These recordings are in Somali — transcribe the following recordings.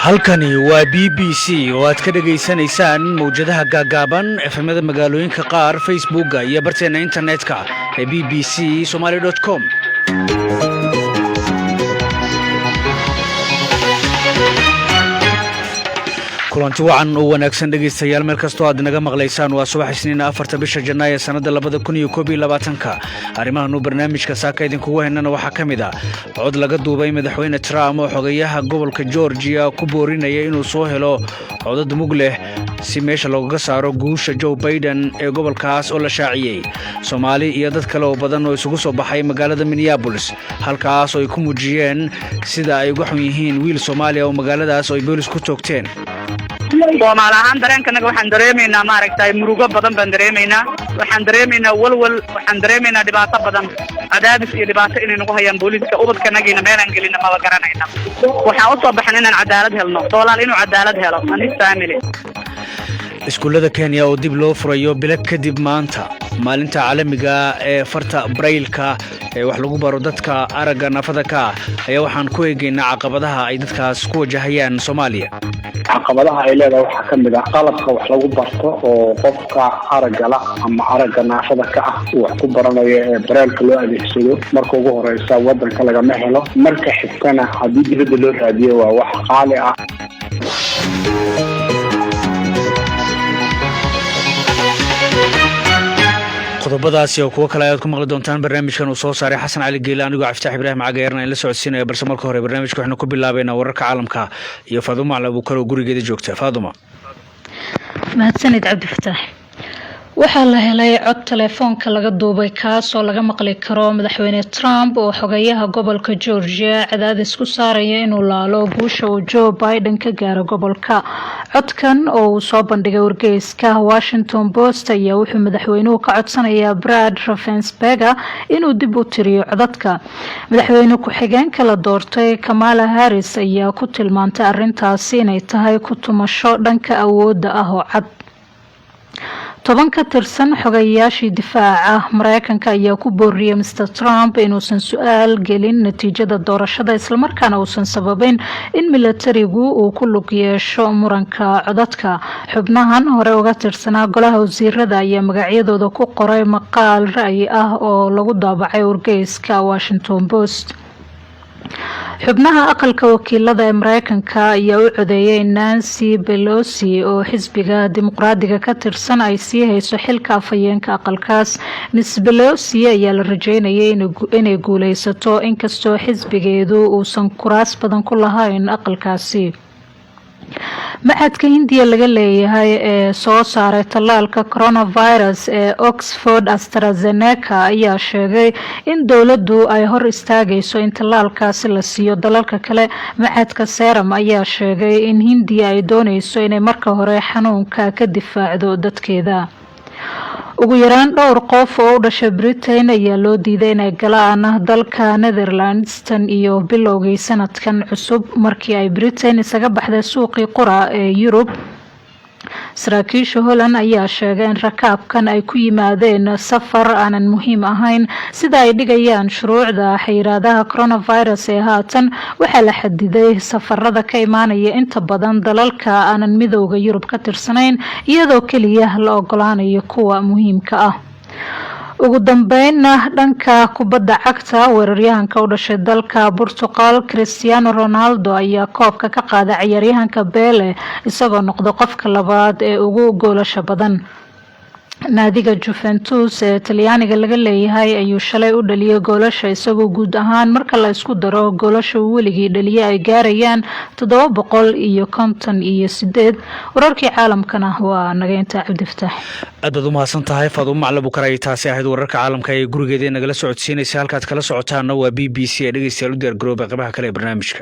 halkani waa BBC oo aad ka dhageysanaysaan mawjadaha gaagaaban efemada magaalooyinka qaar Facebooka iyo barteena internetka ee bbcsomali.com. kulanti wacan oo wanaagsan dhageystayaal meel kastoo aad naga maqlaysaan waa subax Isniin 4 bisha Janaayo sanada 2021 arimahan barnaamijka saaka idinkugu heynana waxa kamid ah cod laga duubay madaxweyne Trump oo xogayaha gobolka Georgia ku boorinaya inuu soo helo codad mug leh si meesha looga saaro guusha Joe Biden ee gobolkaas oo la shaaciyay Soomaali iyo dad kale oo badan oo isugu soo baxay magaalada Minneapolis halkaas oo ay ku muujiyeen sida ay uga xun yihiin wiil Soomaali oo magaaladaas oo ay boolis ku toogteen Soomaalihan dareenkanaga waxaan dareemaynaa maaragtay murugo badan baan dareemaynaa waxaan dareemaynaa walwal waxaan dareemaynaa dhibaato badan cadaadis iyo dhibaato inay nagu hayaan booliska ubadkanagiina meelan gelina ma garanayna waxaan u soo baxnay inaan cadaalad helno Soomaali inuu cadaalad helo anis family iskuulada Kenya oo dib loo furayo bilad kadib maanta maalinta caalamiga ee farta braille-ka ee wax lagu baro dadka aragga naafada ka ayaa waxaan ku eegaynaa caqabadaha ay dadkaas ku wajahayaan Soomaaliya caqabadaha ay leedahay waxa kamid ah qalabka wax lagu barto oo qofka aragga la ama aragga naafada ka ah wax ku baranayo ee braille-ka loo adeegsado marka ugu horeysa wadanka laga helo marka xigtana hadii dibadda loo raadiyo waa wax qaali ah qodobadaasi oo kuwa kale aad ku maqli doontaan barnaamijkan uu soo saaray Xasan Cali Geela anigoo Cabdifatax Ibraahim Cagaarna in la socodsiinayo balse marka hore barnaamijka waxaanu ku bilaabaynaa wararka caalamka iyo Faadumo Macalin oo gurigeeda joogta Faadumo mahadsanid Cabdifatax waxaa la helay cod telefoonka laga duubay kaas oo laga maqli karo madaxweyne Trump oo xogayaha gobolka Georgia cadaadis ku saaraya inuu laalo guusha uu Joe Biden ka gaaro gobolka codkan oo uu soo bandhigay wargeyska Washington Post ayaa wuxuu madaxweynuhu ka codsanayaa Brad Raffensperger inuu dib u tiriyo codadka madaxweyne ku-xigeenka la doortay Kamala Harris ayaa ku tilmaantay arrintaasi inay tahay ku tumasho dhanka awoodda ah oo cad 10 ka tirsan xogayaashii difaaca Mareykanka ayaa ku booriyay Mr Trump inuusan su'aal gelin natiijada doorashada isla markaana uusan sababin in militarigu uu ku lug yeesho muranka codadka xubnahan hore uga tirsanaa golaha wasiirada ayaa magacyadooda ku qoray maqaal ra'yi ah oo lagu daabacay wargeyska Washington Post xubnaha aqalka wakiilada ee Mareykanka ayaa u codeeyay Nancy Pelosi oo xisbiga dimuqraadiga ka tirsan ay sii hayso xilka afhayeenka aqalkaas Miss Pelosi ayaa la rajeynayay inay guuleysato inkastoo xisbigeedu uusan kuraas badan ku lahayn aqalkaasi macadka Hindiya laga leeyahay ee soo saaray tallaalka coronavirus ee Oxford AstraZeneca ayaa sheegay in dawladdu ay hor istaagayso in tallaalkaasi la siiyo dalalka kale macadka Serum ayaa sheegay in Hindiya ay doonayso inay marka hore xanuunka ka difaacdo dadkeeda ugu yaraan dhowr qof oo u dhashay Britain ayaa loo diiday inay galaan dalka Netherlands tan iyo bilowgii sanadkan cusub markii ay Britain isaga baxday suuqii qura ee Yurub saraakiisha Holland ayaa sheegay in rakaabkan ay ku yimaadeen safar aanan muhiim ahayn sida ay dhigayaan shuruucda xayiraadaha coronavirus ee haatan waxaa la xadiday safarada ka imaanaya inta badan dalalka aanan midowga Yurub ka tirsanayn iyadoo kaliya la ogolaanayo kuwa muhiimka ah ugu dambeynna dhanka kubadda cagta weeraryahanka u dhashay dalka Portugal Cristiano Ronaldo ayaa koobka ka qaaday ciyaaryahanka Pele isagoo noqday qofka labaad ee ugu goolasha badan naadiga Juventus ee Talyaaniga laga leeyahay ayuu shalay u dhaliyay goolasha isagoo guud ahaan marka la isku daro goolasha weligii dhaliyay ay gaarayaan 758 wararkii caalamkana waa naga inta Cabdifatax aad u mahadsan tahay Faadumo Macalin karay taasi ahayd wararka caalamka ee gurigeeda nagala socodsiinaysa halkaad kala socotaana waa BBC ee dhageystayaal u diyaar garooba qaybaha kale ee barnaamijka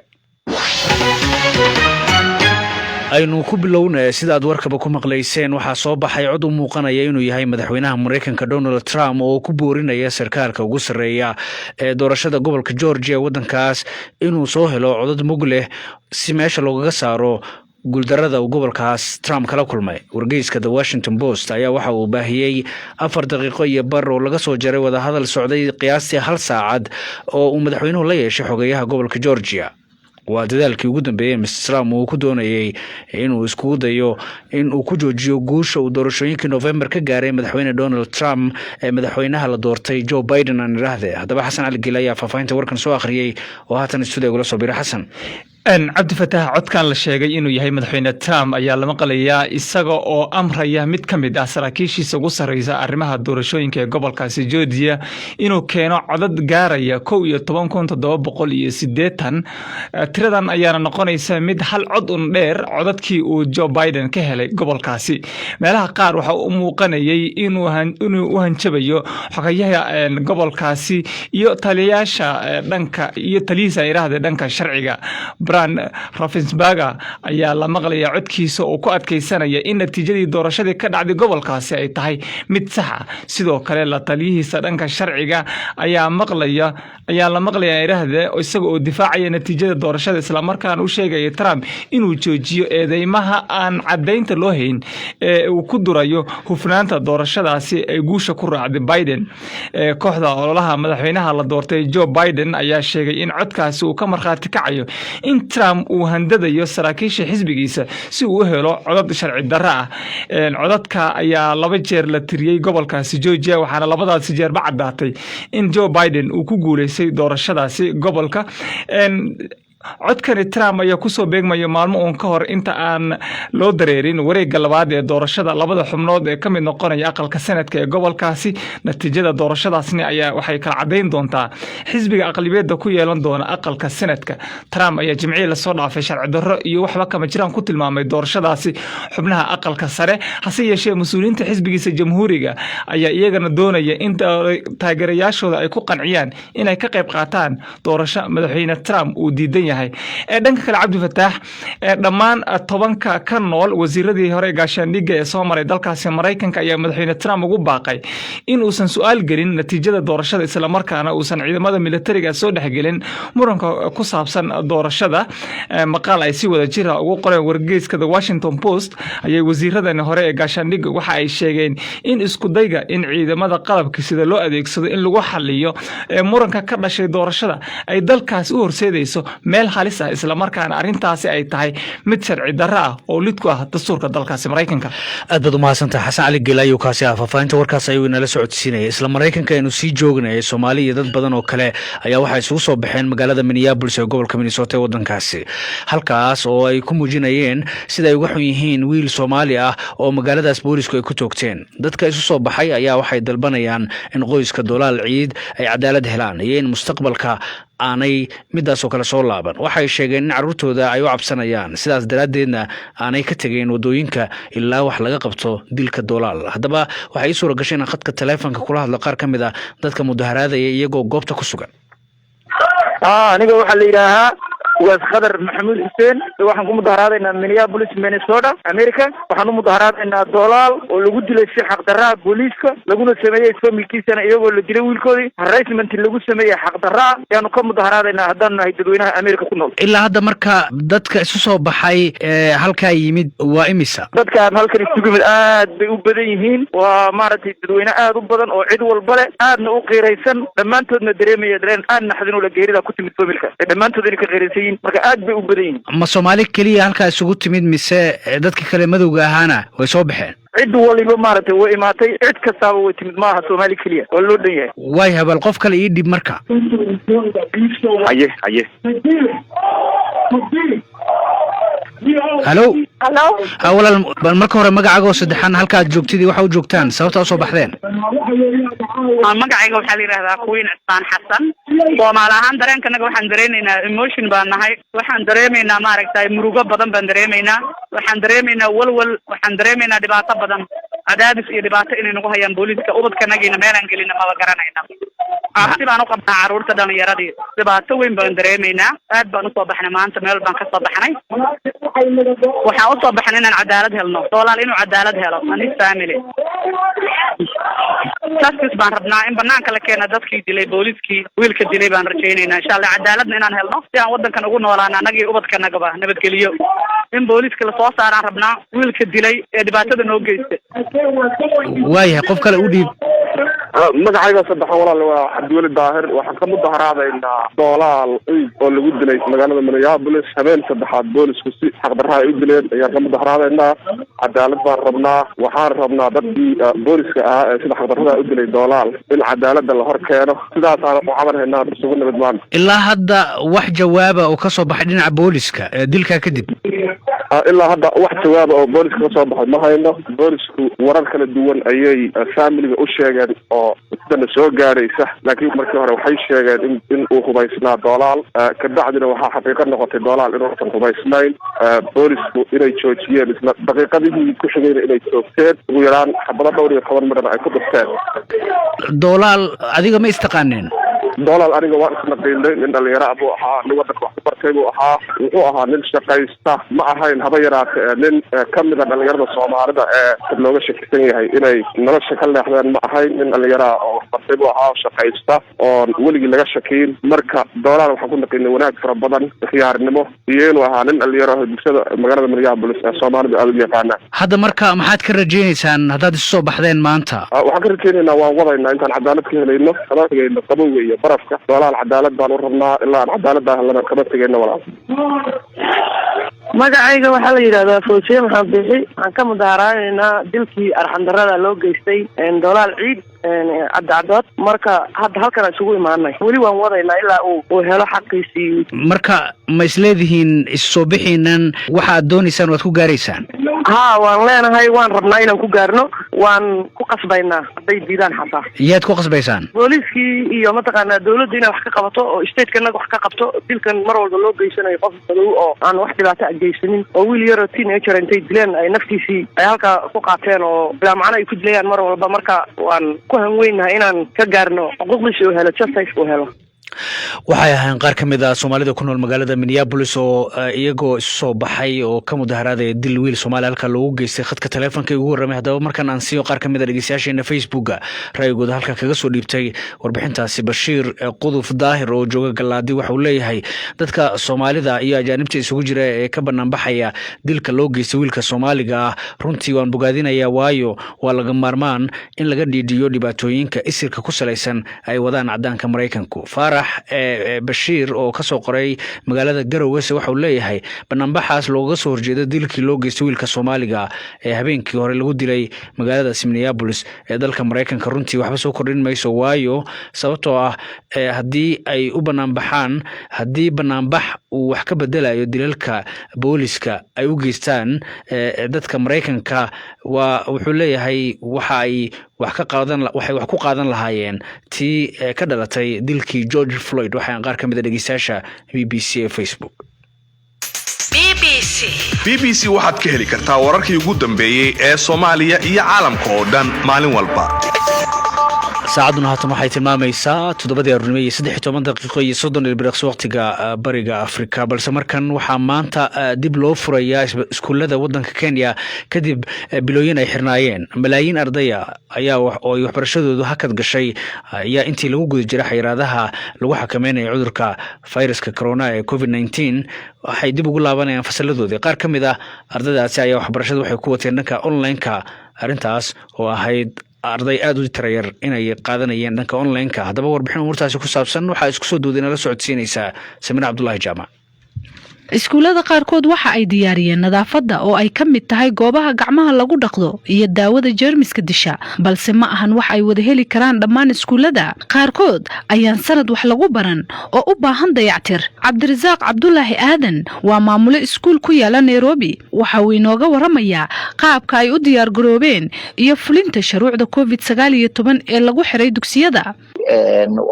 aynu ku bilownaa sida aad warkaba ku maqlayseen waxaa soo baxay cod u muuqanaya inuu yahay madaxweynaha Mareykanka Donald Trump oo ku boorinaya sarkaalka ugu sareeya ee doorashada gobolka Georgia wadankaas inuu soo helo codad mug leh si meesha looga saaro guuldarada uu gobolkaas Trump kala kulmay wargeyska The Washington Post ayaa waxa uu baahiyay 4 daqiiqo iyo bar oo laga soo jaray wada hadal socday qiyaastii 1 saacad oo uu madaxweynuhu la yeeshay xogayaha gobolka Georgia waa dadaalkii ugu dambeeyay Mr. Trump uu ku doonayay inuu isku dayo in uu ku joojiyo guusha uu doorashooyinkii November ka gaaray madaxweyne Donald Trump ee madaxweynaha la doortay Joe Biden aan iraahday. Haddaba Xasan Cali Gil ayaa faafahinta warkan soo akhriyay oo haatan studio gala soo biray. Xasan cabdi fataax codkan la sheegay inuu yahay madaxweyne Trump ayaa la maqlayaa isaga oo amraya mid ka mid ah saraakiishiisa ugu sareysa arrimaha doorashooyinka ee gobolkaasi Georgia inuu keeno codad gaaraya 11,780 tiradan ayaana noqonaysa mid hal cod un dheer codadkii uu Joe Biden ka helay gobolkaasi. meelaha qaar waxa uu muuqanayay inuu u hanjabayo xogayaha gobolkaasi iyo taliyayaasha dhanka iyo taliisa iraahday dhanka sharciga. Raffensperger ayaa la maqlayaa codkiisa oo ku adkeysanaya in natiijadii doorashadii ka dhacday gobolkaasi ay tahay mid sax ah. sidoo kale la taliyihiisa dhanka sharciga ayaa la maqlayaa iraahday isaga oo difaacaya natiijada doorashada isla markaana u sheegaya Trump inuu joojiyo eedeymaha aan cadeynta loo hayn ee uu ku durayo hufnaanta doorashadaasi ay guusha ku raacday Biden. kooxda ololaha madaxweynaha la doortay Joe Biden ayaa sheegay in codkaasi uu ka markhaati kacayo in Trump uu handadayo saraakiisha xisbigiisa si uu u helo codad sharci darro ah. codadka ayaa 2 jeer la tiriyay gobolkaasi Georgia waxaana labadaas jeer ba cadaatay in Joe Biden uu ku guuleystay doorashadaasi gobolka. codkani Trump ayaa ku soo beegmaya maalmo uun ka hor inta aan loo dareerin wareegga labaad ee doorashada labada xubnood ee ka mid noqonaya aqalka sanadka ee gobolkaasi. natiijada doorashadaasni ayaa waxay kala cadeyn doontaa xisbiga aqlabiyadda ku yeelan doona aqalka sanadka. Trump ayaa jimcihii la soo dhaafay sharci darro iyo waxba kama jiraan ku tilmaamay doorashadaasi xubnaha aqalka sare. hase yeeshee mas'uuliyiinta xisbigiisa jamhuuriga ayaa iyagana doonaya in taageerayaashooda ay ku qanciyaan inay ka qayb qaataan doorasho madaxweyne Trump uu diidan yahay. dhanka kale cabdi fataax dhammaan 10 ka nool wasiiradii hore gaashaandhigga ee soo maray dalkaasi Mareykanka ayaa madaxweyne Trump ugu baaqay in uusan su'aal gelin natiijada doorashada isla markaana uusan ciidamada militariga soo dhaxgelin muranka ku saabsan doorashada. maqaal ay si wada jir ah ugu qoreen wargeyska The Washington Post ayay wasiiradani hore ee gaashaandhigga waxa ay sheegeen in isku dayga in ciidamada qalabka sida loo adeegsado in lagu xalliyo muranka ka dhashay doorashada ay dalkaasi u horseedayso meel halis ah isla markaana arintaasi ay tahay mid sharci darro ah oo lid ku ah dastuurka dalkaasi Mareykanka. aad baad u mahadsantahay Xasan Cali Gil ayuu kaasi faafahinta warkaas ayuu inala socodsiinayay. isla Mareykanka inuu sii joognay Soomaaliya dad badan oo kale ayaa waxay isugu soo baxeen magaalada Minneapolis ee gobolka Minnesota ee wadankaasi, halkaas oo ay ku muujinayeen sida ay uga xun yihiin wiil Soomaali ah oo magaaladaas boolisku ay ku toogteen. dadka isu soo baxay ayaa waxay dalbanayaan in qoyska Dolaal Ciid ay cadaalad helaan iyo in mustaqbalka aanay midaas oo kale soo laaban. waxay sheegeen in carruurtooda ay u cabsanayaan sidaas daraadeedna aanay ka tageen wadooyinka ilaa wax laga qabto dilka Dolaal. haddaba waxay suura gashay in khadka taleefanka kula hadlo qaar ka mid ah dadka mudaharaadaya iyagoo goobta ku sugan. aniga waxaa la yidhaahaa waa Khadar Maxamuud Xuseen. waxaan ku mudaharaadaynaa Minneapolis Minnesota America. waxaan u mudaharaadaynaa Dolaal oo lagu dilay si xaq darro ah booliiska laguna sameeyay familkiisana iyagoo la dilay wiilkoodii harassment lagu sameeyay xaq darro ah ayaanu ka mudaharaadaynaa haddaan nahay dadweynaha America ku nool. ilaa hadda marka dadka isu soo baxay halkaa yimid waa imisa? dadkaan halkan isugu yimid aad bay u badan yihiin. waa maaragtay dadweyne aad u badan oo cid walba leh aadna u qiiraysan dhammaantoodna dareemaya dareen aad naxdin ula geerida ku timid familka dhammaantood inay ka qiiraysan marka aad bay u badan yihiin. ma Soomaali kaliya halkaa isugu timid mise dadka kale madowga ahaana way soo baxeen? cid waliba maaragtay way imaatay cid kastaaba way timid maaha Soomaali kaliya waa loo dhan yahay. way habal qof kale ii dhib marka. haye halo walaal marka hore magacaaga oo saddexan halkaad joogtidii waxa u joogtaan sababta u soo baxdeen? magacayga waxaa la yidhaahdaa Queen Cismaan Xasan. Soomaali ahaan dareenkanaga waxaan dareemaynaa emotion baan nahay. waxaan dareemaynaa maaragtay murugo badan baan dareemaynaa. waxaan dareemaynaa walwal. waxaan dareemaynaa dhibaato badan. cadaadis iyo dhibaato inay nagu hayaan booliiska. ubadkanagiina meelaan gelina maba garanayna. cabsi baan u qabnaa carruurta dhalinyaradii. dhibaato weyn baan dareemaynaa. aad baan usoo baxnay maanta meel baan ka soo baxnay. waxaan usoo baxnay inaan cadaalad helno. Dolaal inuu cadaalad helo anis family. justice baan rabnaa in banaanka la keeno dadkii dilay booliiskii wiilka dilay baan rajaynaynaa insha Allah cadaaladna inaan helno si aan wadankan ugu noolaano anagii ubadkanagaba nabadgeliyo. in booliiska la soo saaraan rabnaa wiilka dilay ee dhibaatada noo geystay. waayahay qof kale u dhiib. magacayga saddexan walaal waa cabdiweli daahir waxaan ka mudaharaadaynaa doolaal oo lagu dilay magaalada Minneapolis habeen saddexaad boolisku si xaqdarra ay u dileen ayaan ka mudaharaadaynaa cadaalad baan rabnaa waxaan rabnaa dadkii booliska ahaa ee sida xaqdarrada u dilay doolaal in cadaaladda la hor keeno sidaasaan u cabanhaynaa isugu nabadmaan ilaa hadda wax jawaaba oo ka soo baxay dhinaca booliska dilka kadib ilaa hadda wax jawaaba oo booliska ka soo baxay ma hayno boolisku warar kala duwan ayay familiga u sheegeen oo sidana soo gaaraysa laakiin markii hore waxay sheegeen in uu hubaysnaa doolaal kabacdina waxaa xaqiiqo noqotay doolaal inuusan hubaysnayn boolisku inay joojiyeen isla daqiiqadihii ku xigayna inay joogteen ugu yaraan xabado dhowr iyo 10 midhana ay ku dhufteen doolaal adiga ma istaqaaneen doolaal aniga waa isnaqiinay nin dhalinyaro buu ahaa nin wadanka wax ku bartay buu ahaa wuxuu ahaa nin shaqaysta ma ahayn haba yaraatee nin ka mid a dhalinyarada soomaalida ee looga shakisan yahay inay nolosha ka leexdeen ma ahayn nin dhalinyaro oo wax bartay buu ahaa shaqaysta oon weligii laga shakiin marka doolaal waxaan ku naqiinay wanaag fara badan ikhyaarnimo iyo inuu ahaa nin dhalinyaro oo bulshada magaalada Minneapolis ee soomaalida aad u yaqaana hadda marka maxaad ka rajaynaysaan haddaad isu soo baxdeen maanta waxaan ka rajaynaynaa waan wadaynaa intaan cadaalad ka helayno kama tegayno qabowga iyo barafka doolaal cadaalad baan u rabnaa ilaa aan cadaalada helana kama tegayno walaal magacayga waxaa la yidhahdaa Fawziya Maxamed Bixi waxaan ka mudaharaadaynaa dilkii arxandarrada loo geystay doolaal ciid caddacadood marka hadda halkan isugu imaanay weli waan wadaynaa ilaa uu helo xaqiisii marka ma isleedihiin issoo bixiinan waxa aad doonaysaan waad ku gaaraysaan haa waan leenahay waan rabnaa inaan ku gaarno waan ku qasbaynaa hadday diidaan xataa yaad ku qasbaysaan booliskii iyo mataqaanaa dawladda inay wax ka qabato oo stateka-naga wax ka qabto dilkan mar walba loo geysanayo qof madow oo aan wax dhibaato geysanin oo wiil yaroo teenager intay dileen ay naftiisii ay halkaa ku qaateen oo bilaa macno ay ku dilayaan mar walba marka waan ku hanweynahay inaan ka gaarno xuquuqdiisa uu helo justice uu helo waxay ahayn qaar ka mid ah soomaalida ku nool magaalada Minneapolis oo iyagoo isu soo baxay oo ka mudaharaaday dil wiil Soomaali halka loogu geystay khadka taleefanka ugu warramay hadaba markan aan siiyo qaar ka mid ah dhageystayaasheena Facebook raayigooda halka kaga soo dhiibtay warbixintaasi Bashiir Quduf Daahir oo jooga Galaadi waxa uu leeyahay dadka Soomaalida iyo ajaanibta isugu jira ee ka banaan baxaya dilka loo geystay wiilka Soomaaliga ah runtii waan bogaadinayaa waayo waa laga maarmaan in laga dhiidiyo dhibaatooyinka isirka ku salaysan ay wadaan cadaanka Mareykanku Farax Bashiir oo ka soo qoray magaalada Garowe waxa uu leeyahay banaanbaxaas looga soo horjeedo dilkii loo geystay wiilka Soomaaliga ee habeenkii hore lagu dilay magaalada Minneapolis ee dalka Mareykanka runtii waxba soo kordhin mayso waayo sababtoo ah haddii ay u banaanbaxaan haddii banaanbax uu wax ka bedelayo dilalka booliska ay u geystaan dadka Mareykanka waa wuxuu leeyahay waxay wax ku qaadan lahaayeen tii ka dhalatay dilkii George Floyd waxaan qaar ka mid ah dhageystayaasha BBC ee Facebook BBC waxaad ka heli kartaa wararkii ugu dambeeyay ee Soomaaliya iyo caalamka oo dhan maalin walba saacaduna haatan waxay tilmaamaysaa 7:13 iyo 30 ilbiriqsi waqtiga bariga Afrika balse markan waxaa maanta dib loo furayaa iskuulada wadanka Kenya kadib bilooyin ay xirnaayeen malaayiin ardaya ayaa waxbarashadoodu hakad gashay ayaa intii lagu guda jiray xayiraadaha lagu xakameeyay cudurka fayraska corona ee COVID-19 waxay dib ugu laabanayaan fasaladooda qaar ka mid ah ardaydaasi ayaa waxbarashada waxay ku wateen dhanka online-ka arintaas oo ahayd arday aad u tirayar inay qaadanayeen dhanka online-ka hadaba warbixin umurtaasi ku saabsan waxa isku soo doodayna la socodsiinaysa Samir Cabdullaahi Jaamac iskuulada qaarkood waxa ay diyaariyeen nadaafadda oo ay ka mid tahay goobaha gacmaha lagu dhaqdo iyo daawada jeermiska disha balse ma ahan wax ay wada heli karaan dhammaan iskuulada qaarkood ayaan sanad wax lagu baran oo u baahan dayactir Cabdirasaaq Cabdullaahi Aadan waa maamulo iskuul ku yaala Nairobi waxa uu inooga waramayaa qaabka ay u diyaar garoobeen iyo fulinta shuruucda COVID-19 ee lagu xiray dugsiyada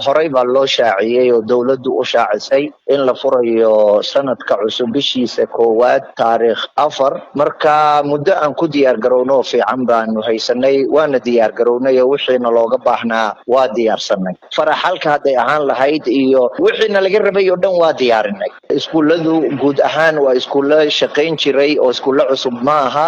horey baa loo shaaciyay oo dawladdu u shaacisay in la furayo sanadka cusub bishiisa koowaad taariikh 4 marka muddo aan ku diyaar garowno fiican baan haysanay waana diyaar garownay wixiina looga baahnaa waa diyaarsanay faraxalka haday ahaan lahayd iyo wixiina laga rabay oo dhan waa diyaarinay iskuuladu guud ahaan waa iskuulo shaqayn jiray oo iskuulo cusub ma aha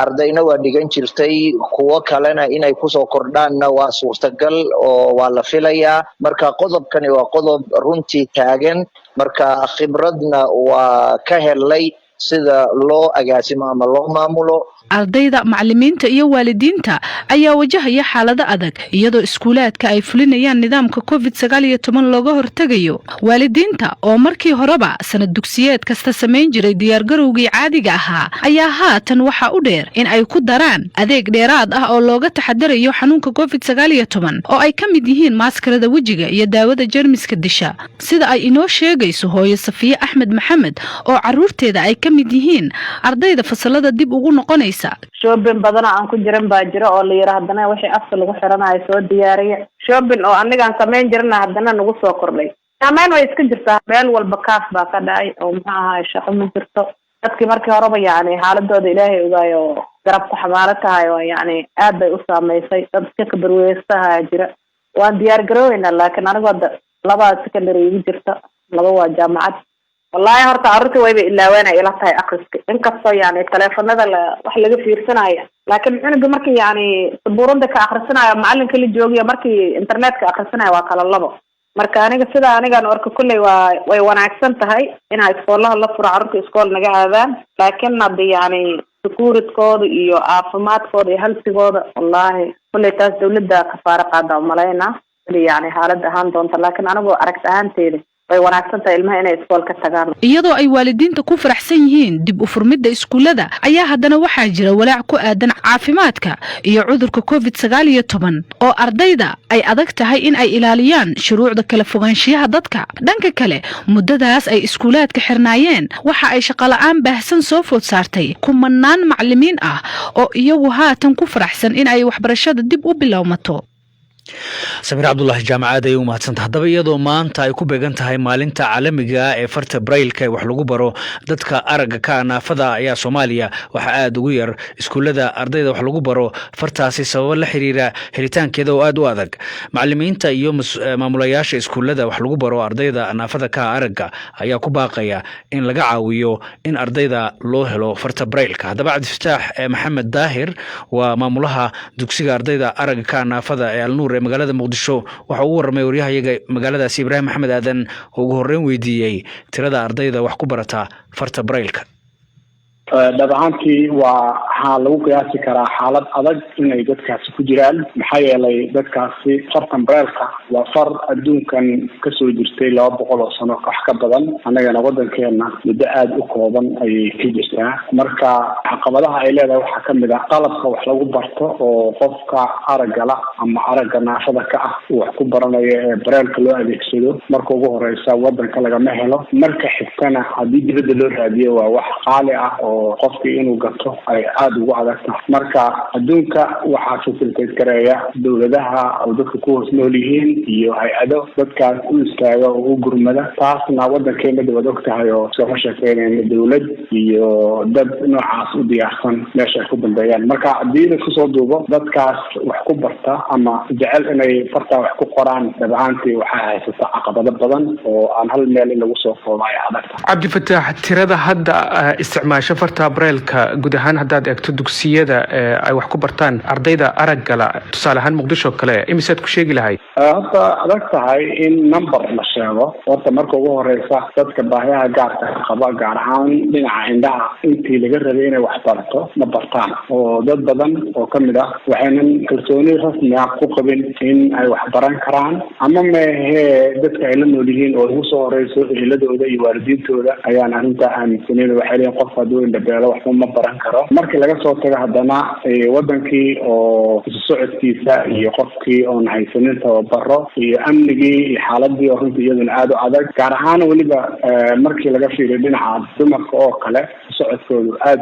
ardayna waa dhigan jirtay kuwa kalena inay ku soo kordhaanna waa suurtagal oo waa la filayaa marka qodobkani waa qodob runtii taagan marka khibradna waa ka helay sida loo agaasimo ama loo maamulo ardayda, macallimiinta iyo waalidiinta ayaa wajahaya xaalado adag iyadoo iskuulaadka ay fulinayaan nidaamka COVID-19 looga hortagayo. waalidiinta oo markii horeba sanad dugsiyeed kasta samayn jiray diyaargarowgii caadiga ahaa ayaa haatan waxa u dheer in ay ku daraan adeeg dheeraad ah oo looga taxadarayo xanuunka COVID-19 oo ay ka mid yihiin maaskarada wejiga iyo daawada jeermiska disha. sida ay inoo sheegayso hooyo Safiya Axmed Maxamed oo caruurteeda ay ka mid yihiin ardayda fasalada dib ugu noqonaysa. shopping badana aan ku jiran baa jira oo la yiraahdo wixii afka lagu xiranayo soo diyaariya. shopping oo aniga aan sameyn jirna haddana nagu soo kordhay. sameyn way iska jirtaa meel walba kaaf baa ka dhacay oo maxaa ahay shaqo ma jirto. dadkii markii horeba xaaladooda Ilaahay ogaayo garabta xamaalo tahay oo aad bay u saameysay. dad iska kabarweystaha jira. waan diyaar garoowayna laakiin aniga laba secondary ugu jirta, laba waa jaamacad. wallahi horta arrinta wayba ilaaween ay ila tahay akhriska inkastoo telefoonada wax laga fiirsanayo laakiin cunuga markii sabuurada ka akhrisanayo macalinka la joogiyo markii internetka akhrisanayo waa kala labo. marka aniga sida anigaan warka kulley way wanaagsan tahay in iskoolaha la furo carruurta iskool naga aadaan laakiin hadii securitkooda iyo caafimaadkooda iyo halsigooda wallahi kulley taas dawladda kafaara qaada umaleynaa xaalada ahaan doonta laakiin anigoo aragti ahaanteeda way wanaagsan tahay ilmaha inay iskool ka tagaan. iyadoo ay waalidiinta ku faraxsan yihiin dib u furmidda iskuulada ayaa haddana waxaa jira walaac ku aadan caafimaadka iyo cudurka COVID-19 oo ardayda ay adag tahay in ay ilaaliyaan shuruucda kala fogaanshiyaha dadka. dhanka kale muddadaas ay iskuulaadka xirnaayeen waxa ay shaqo la'aan baahsan soo food saartay kumanaan macallimiin ah oo iyagu haatan ku faraxsan in ay waxbarashada dib u bilowmato. Samir Cabdullaahi jaamacad ay u mahadsantahay. haddaba iyadoo maanta ay ku beegan tahay maalinta caalamiga ee farta braille ee wax lagu baro dadka aragga ka naafada ayaa Soomaaliya waxa aad ugu yar iskuulada ardayda wax lagu baro fartaasi sabab la xiriira helitaankeeda oo aad u adag. macallimiinta iyo maamulayaasha iskuulada wax lagu baro ardayda naafada ka aragga ayaa ku baaqaya in laga caawiyo in ardayda loo helo farta braille. haddaba Cabdifataax Maxamed Daahir waa maamulaha dugsiga ardayda aragga ka naafada ee Al-Nuur magaalada Muqdisho waxa uu warramay waryahayaga magaaladaasi Ibraahim Maxamed Aadan oo ugu horreyn weydiiyay tirada ardayda wax ku barata farta braille-ka. dhabaantii waxaa lagu qiyaasi karaa xaalad adag inay dadkaasi ku jiraan maxaa yeelay dadkaasi fartan braille-ka waa far adduunkan kasoo jirtay 200 oo sano wax ka badan annagana wadankeena muddo aad u kooban ayay ka jirtaa. marka caqabadaha ay leedahay waxaa ka mid ah qalabka wax lagu barto oo qofka aragga la ama aragga naafada ka ah uu wax ku baranayo ee braille-ka loo adeegsado marka ugu horeysa wadanka lagama helo. marka xigtana haddii dibadda loo raadiyo waa wax qaali ah oo qofkii inuu gato ay aad ugu adag tahay. marka adduunka waxaa facilitate gareeya dowladaha oo dadka ku hoos nool yihiin iyo hay-ado dadkaas u istaaga oo u gurmada. taasna wadankeena dawad og tahay oo iskama sheekeynayna dowlad iyo dad noocaas u diyaarsan meesha ay ku dambeeyaan. marka haddii la kusoo duubo dadkaas wax ku barta ama jecel inay fartaa wax ku qoraan dhabaantii waxaa haysata caqabado badan oo aan hal meel in lagu soo koobo ay adag tahay. Cabdifataax, tirada hadda isticmaasha farta braille-ka guud ahaan haddaad eegto dugsiyada ay wax ku bartaan ardayda araggala tusaale ahaan Muqdisho kale imisaad ku sheegi lahayd? horta adag tahay in number la sheego. horta marka ugu horeysa dadka baahiyaha gaarka qaba gaar ahaan dhinaca indhaha intii laga rabay inay wax barto ma bartaan oo dad badan oo ka mid ah waxaynan kalsooni rasmi ah ku qabin in ay wax baran karaan ama mehe dadka ay la nool yihiin oo ugu soo horeyso eheladooda iyo waalidiintooda ayaan arrintaa aaminsaneyn. waxay leeyihiin qof hadduu indhabeelo waxba ma baran karo. markii laga soo tago haddana wadankii oo isu socodkiisa iyo qofkii oon haysanin tababaro iyo amnigii iyo xaaladii oo runtii iyaduna aad u adag gaar ahaan weliba markii laga fiiriyo dhinaca dumarka oo kale socodkoodu aad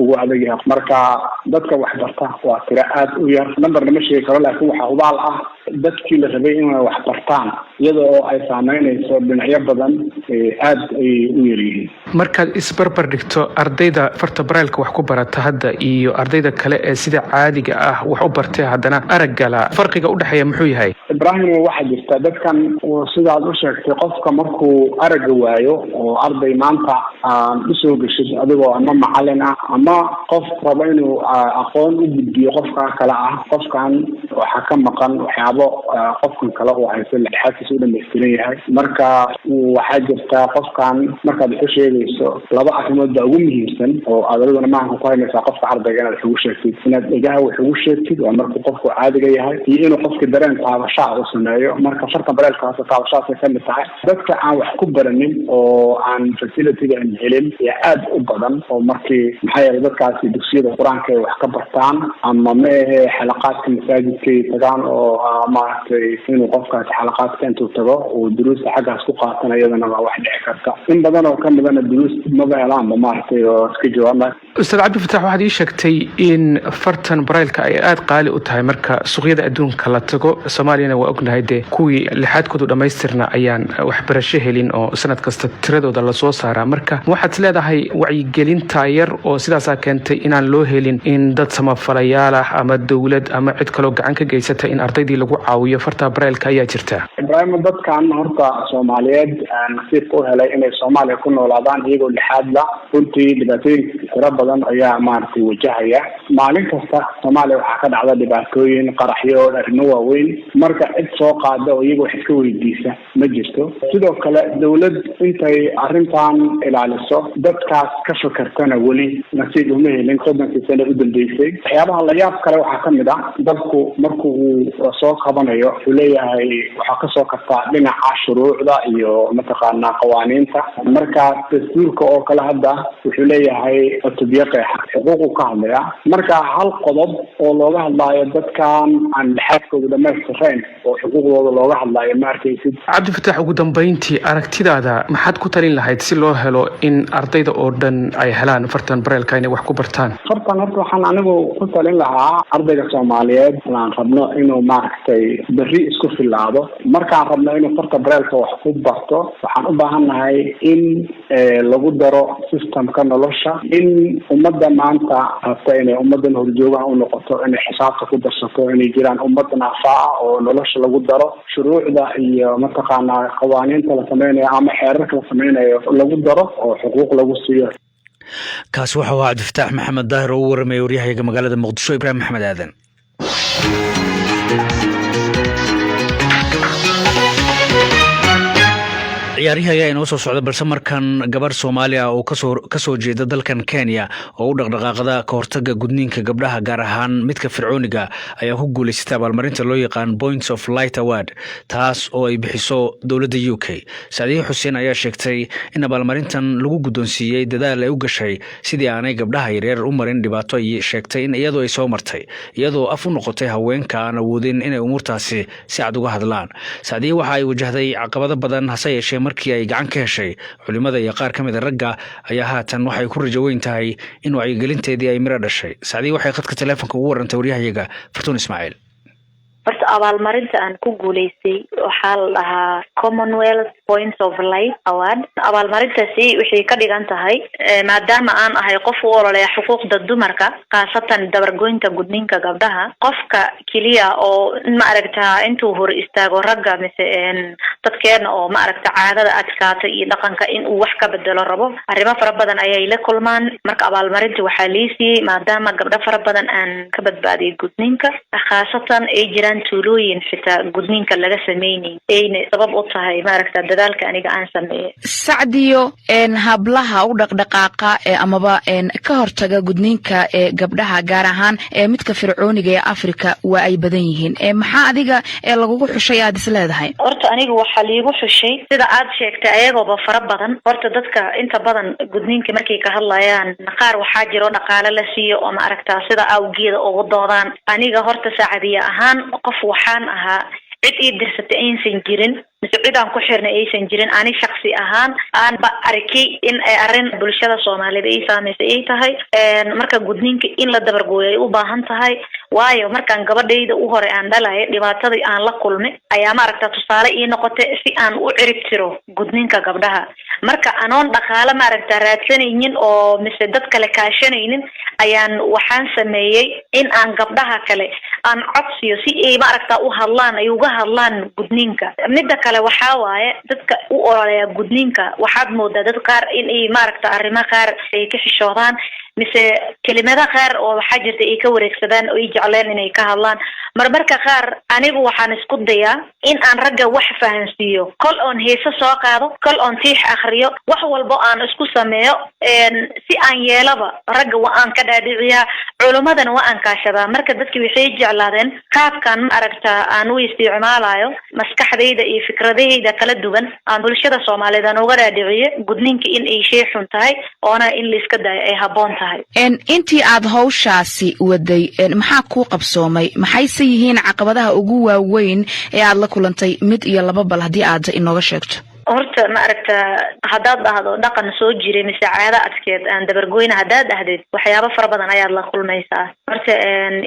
ugu adag yahay. marka dadka wax barta waa tiro aad u yar. number lama sheegi karo laakiin waxaa hubaal ah dadkii la rabay inay wax bartaan iyada oo ay saameynayso dhinacyo badan aad ay u yaryihiin. markaad isbarbar dhigto ardayda farta braille-ka wax ku barata hadda iyo ardayda kale ee sida caadiga ah wax u bartay haddana araggala farqiga u dhexeeya muxuu yahay? Ibraahim, waxaa jirta dadkan sidaad u sheegtay qofka markuu aragga waayo oo arday maanta usoo geshid adigoo ama macalin ah ama qof raba inuu aqoon u gudbiyo qofka kale ah qofkan waxaa ka maqan waxyaabo waxyaabo qofkan kale uu haysto lixaadkiisa u dhamaystiran yahay marka waxaa jirta qofkan markaad wax u sheegayso laba arrimood baa ugu muhiimsan oo aad adiguna maanka ku haynaysaa qofka ardayga inaad wax ugu sheegtid inaad dhegaha wax ugu sheegtid waa markuu qofku caadiga yahay iyo inuu qofka dareen taabashaa uu sameeyo marka farta bareelkaas taabashaasay ka mid tahay dadka aan wax ku baranin oo aan facility aan helin iyo aad u badan oo markii maxaa yeelay dadkaasi dugsiyada qur-aanka ay wax ka bartaan ama meehe xalaqaadka masaajidka ay tagaan oo maaragtay inuu qofkaasi xalaqaadka intuu tago uu duruusta xaggaas ku qaatan iyadana waa wax dhici karta in badan oo ka midana duruus maba helaanba maaragtay oo iska jawaaba ustaad cabdifatax waxaad ii sheegtay in fartan bareylka ay aad qaali u tahay marka suuqyada adduunka la tago soomaaliyana waa ognahay dee kuwii lixaadkoodu dhammaystirna ayaan waxbarasho helin oo sanad kasta tiradooda lasoo saaraa marka waxaad leedahay wacyigelinta yar oo sidaasaa keentay inaan loo helin in dad samafalayaal ah ama dowlad ama cid kaloo gacan ka geysata in ardaydii lagu caawiyo farta bareylka ayaa jirta ibraahim dadkan horta soomaaliyeed nasiibka u helay inay soomaaliya ku noolaadaan iyagoo lixaad la runtii dhibaatooyin tiro badan ayaa maaragtay wajahaya maalin kasta soomaaliya waxaa ka dhacda dhibaatooyin qaraxyo arrimo waaweyn marka cid soo qaada oo iyaga wax iska weydiisa ma jirto sidoo kale dowlad intay arrintan ilaaliso dadkaas ka fakartana weli nasiib uma helin soddonkii sano u dambeysay waxyaabaha la yaab kale waxaa ka mid ah dadku marku uu soo qabanayo wuxuu leeyahay waxaa kasoo kartaa dhinaca shuruucda iyo mataqaanaa qawaaniinta marka dastuurka oo kale hadda wuxuu leeyahay cutubyo qeexa xuquuqu ka hadlaya marka hal qodob oo looga hadlaayo dadkan aan lixaadkooda dhamaystirayn oo xuquuqdooda looga hadlaayo ma arkaysid cabdifatax ugu dambeyntii aragtidaada maxaad ku talin lahayd si loo helo in ardayda oo dhan ay helaan fartan bareelka inay wax ku bartaan fartan horta waxaan anigu ku talin lahaa ardayga soomaaliyeed aan rabno inuu maaragtay berri isku filaado markaan rabno inuu farta bareelka wax ku barto waxaan u baahannahay in lagu daro systemka nolosha in ummadda maanta rabta inay ummaddan horjoogaha u noqoto inay xisaabta ku darsato inay jiraan ummad naafaa oo nolosha lagu daro shuruucda iyo mataqaanaa qawaaniinta la sameynayo ama xeerarka la sameynayo lagu daro oo xuquuq lagu siiyo kaasi waxa uu cabdifatax maxamed daahir oo u warramaya waryahayaga magaalada muqdisho ibraahim maxamed aadan ciyaarihii ayaa inoo soo socda balse markan gabar soomaaliya oo kasoo jeeda dalkan kenya oo u dhaqdhaqaaqda ka hortaga gudniinka gabdhaha gaar ahaan midka fircooniga ayaa ku guulaysatay abaalmarinta loo yaqaan points of light award taas oo ay bixiso dowladda u k saadiye xuseen ayaa sheegtay in abaalmarintan lagu guddoonsiiyey dadaal ay u gashay sidii aanay gabdhaha yaryar u marin dhibaato ay sheegtay in iyadoo ay soo martay iyadoo af u noqotay haweenka aan awoodin inay umuurtaasi si cad uga hadlaan saadiye waxa ay wajahday caqabado badan hase yeeshee markii ay gacan ka heshay culimada iyo qaar ka mid a ragga ayaa haatan waxay ku rajo weyn tahay in wacyigelinteedii ay miro dhashay sacdii waxay khadka taleefonka ugu warantay waryahayaga fartuun ismaaciil horta abaalmarinta aan ku guulaystay waxaa la dhahaa Commonwealth Points of Light Award abaalmarintaasi waxay ka dhigan tahay maadaama aan ahay qof u ololeeya xuquuqda dumarka khaasatan dabargoynta gudniinka gabdhaha qofka kaliya oo ma aragtaa intuu hor istaago ragga mise dadkeena oo ma aragtaa caadada adkaatay iyo dhaqanka in uu wax ka bedelo rabo arrimo fara badan ayay la kulmaan marka abaalmarinta waxaa liisiyay maadaama gabdho fara badan aan ka badbaadiyay gudniinka khaasatan ay jiraan tuulooyin xitaa gudniinka laga sameynay ayna sabab u tahay maaragta dadaalka aniga aan sameeyay sacdiyo hablaha u dhaqdhaqaaqa amaba ka hortaga gudniinka gabdhaha gaar ahaan midka fircooniga ee Afrika waa ay badan yihiin maxaa adiga lagugu xushay aad is leedahay horta aniga waxa liigu xushay sida aad sheegtay ayagoo fara badan horta dadka inta badan gudniinka markay ka hadlayaan qaar waxaa jiro dhaqaale la siiyo oo maaragta sida awgeeda ugu doodaan aniga horta saacadiya ahaan qof waxaan ahaa cid ii dirsatay aysan jirin mise cid aan ku xirnay aysan jirin ani shakhsi ahaan aan ba arkay in ay arrin bulshada Soomaaliyeed ay saameysay ay tahay marka gudniinka in la dabargooyo ay u baahan tahay waayo markaan gabadhayda u hore aan dhalay dhibaatadii aan la kulmay ayaa maaragta tusaale ii noqotay si aan u cirib tiro gudniinka gabdhaha marka anoon dhaqaale maaragta raadsanaynin oo mise dad kale kaashanaynin ayaan waxaan sameeyay in aan gabdhaha kale aan codsiyo si ay maaragta u hadlaan ay uga hadlaan gudniinka midda kale waxaa waaye dadka u ololeeya gudniinka waxaad moodaa dad qaar in ay maaragta arrimo qaar ay ka xishoodaan mise kelimada qaar oo waxa jirta ay ka wareegsadaan oo ay jecleen inay ka hadlaan marmarka qaar anigu waxaan isku dayaa in aan ragga wax fahansiiyo kol on heeso soo qaado kol on tiix akhriyo wax walba aan isku sameeyo si aan yeelaba ragga waa aan ka dhaadhiciyaa culumadana waa aan kaashadaa marka dadkii waxay jeclaadeen qaabkan ma aragtaa aan u isticmaalayo maskaxdayda iyo fikradayda kala duwan aan bulshada Soomaaliyeed uga dhaadhiciyo gudniinka in ay shay xun tahay oona in la iska dayo ay haboon tahay intii aad hawshaasi waday maxaa ku qabsoomay maxay yihiin caqabadaha ugu waaweyn ee aad la kulantay mid iyo laba bal hadii aad inooga sheegto horta ma aragta hadaad dhahdo dhaqan soo jiray mise caado adkeed aan dabargoyna hadaad dhahdeed waxyaabo fara badan ayaad la kulmaysaa horta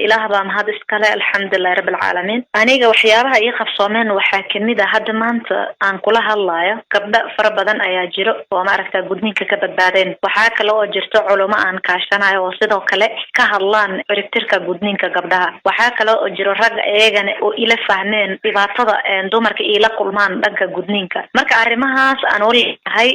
ilaah baa mahad iskale alxamdulillaah rabbil caalamiin aniga waxyaabaha ii qabsoomeen waxaa kamid ah hadda maanta aan kula hadlayo gabdho fara badan ayaa jiro oo ma aragta gudniinka ka badbaadeen waxaa kale oo jirto culimo aan kaashanayo oo sidoo kale ka hadlaan ciribtirka gudniinka gabdhaha waxaa kale oo jiro rag eegana oo ila fahmeen dhibaatada dumarka ila kulmaan dhanka gudniinka marka arrimahaas aan walahay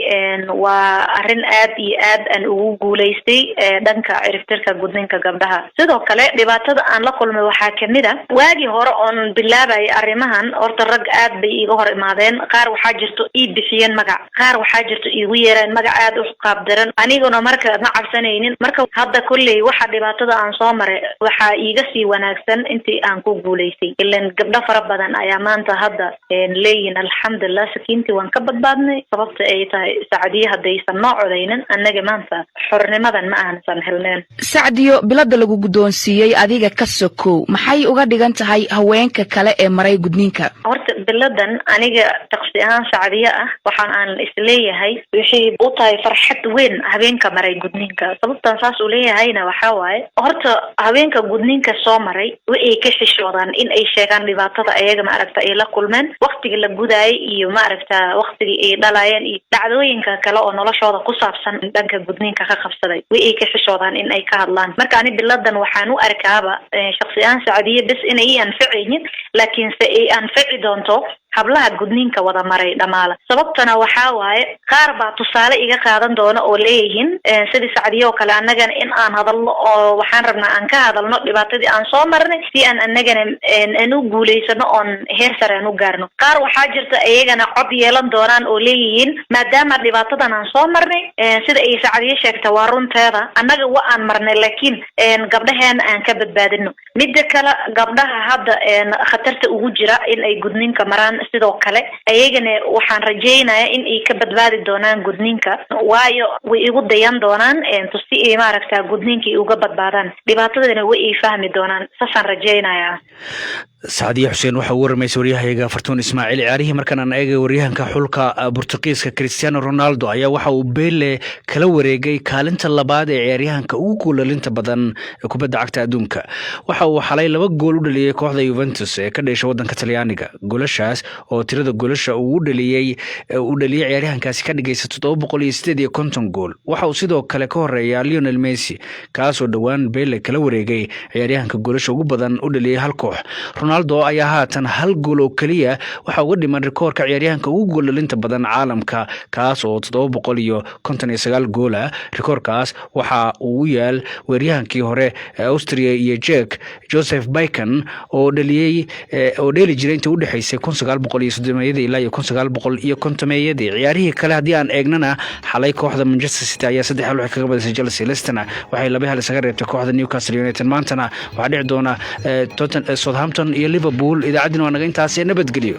waa arrin aad iyo aad aan ugu guuleystay dhanka ciribtirka gudniinka gabdhaha sidoo kale dhibaatada aan la kulmay waxaa kamid ah waagi hore oon bilaabay arrimahan horta rag aad bay iga hor imaadeen qaar waxaa jirto ii bixiyeen magac qaar waxaa jirto iigu yeereen magac aad u qaabdaran aniguna marka ma cabsanaynin marka hadda kulley waxa dhibaatada aan soo maray waxaa iiga sii wanaagsan intii aan ku guuleystay ilaan gabdho fara badan ayaa maanta hadda leeyihiin alxamdulillaah sakiintii waan ka badbaadnay sababta ay tahay Sacdiyo hadaysan noo codaynin annaga maanta xornimadan ma aansan helneen Sacdiyo bilada lagu gudoonsiiyay adiga ka sokow maxay uga dhigan tahay haweenka kale ee maray gudniinka horta biladan aniga shakhsi ahaan Sacdiyo ah waxaan aan isleeyahay wixii u tahay farxad weyn haweenka maray gudniinka sababtan saas u leeyahayna waxa waaye horta haweenka gudniinka soo maray way ka xishoodaan in ay sheegaan dhibaatada ayaga ma aragta ay la kulmeen waqtiga la gudaay iyo ma aragta waqtigii ay dhalayeen iyo dhacdooyinka kale oo noloshooda ku saabsan dhanka gudniinka ka qabsaday way ka xishoodaan in ay ka hadlaan marka ani biladan waxaan u arkaaba shakhsiyan Sacdiyo bas inay anficaynin laakiin se ay anfici doonto hablaha gudniinka wada maray dhamaala sababtana waxa waaye qaar baa tusaale iga qaadan doona oo leeyihiin sidii Sacdiyo kale annagana in aan hadalno oo waxaan rabnaa aan ka hadalno dhibaatadii aan soo marnay si aan annagana aanu guuleysano on heer sare aanu gaarno qaar waxaa jirta ayagana cod yeelan doonaan oo leeyihiin maadaama dhibaatadan aan soo marnay sida ay Sacdiyo sheegtay waa runteeda annaga waa aan marnay laakiin gabdhaheena aan ka badbaadino mid kale gabdhaha hadda khatarta ugu jira in ay gudniinka maraan sidoo kale ayagana waxaan rajeynayaa in ay ka badbaadi doonaan gudniinka waayo way igu dayan doonaan tusi ay maaragtaa gudniinka uga badbaadaan dhibaatadana way ay fahmi doonaan saasaan rajeynayaa Sacdiyo Xuseen waxa uu warmaysay waryahayaga Fartuun Ismaaciil ciyaarihii markan aan eegay waryahanka xulka Portugiiska Cristiano Ronaldo ayaa waxa uu Pele kala wareegay kaalinta labaad ee ciyaaryahanka ugu guulalinta badan ee kubadda cagta adduunka waxa uu xalay 2 gool u dhaliyay kooxda Juventus ee ka dhashay wadanka Talyaaniga goolashaas oo tirada goolasha uu dhaliyay ciyaaryahankaasi ka dhigaysa 758 gool waxa uu sidoo kale ka horeeyaa Lionel Messi kaas oo dhawaan Pele kala wareegay ciyaaryahanka goolasha ugu badan u dhaliyay hal koox Ronaldo ayaa haatan hal gool oo kaliya waxa uu dhiman rikoorka ciyaaryahanka ugu goolalinta badan caalamka kaas oo 759 gool ah rikoorkaas waxa uu yaal weeryahankii hore Austria iyo Czech Joseph Bacon oo dheeli jiray intii u dhaxaysay 1930 ilaa 1950 ciyaarihii kale hadii aan eegnana xalay kooxda Manchester City ayaa 3-1 wax kaga badisay Chelsea Leicester waxay 2-1 isaga reebtay kooxda Newcastle United maantana waxa dhici doona Southampton iyo Liverpool idaacadina waa naga intaas nabadgeliyo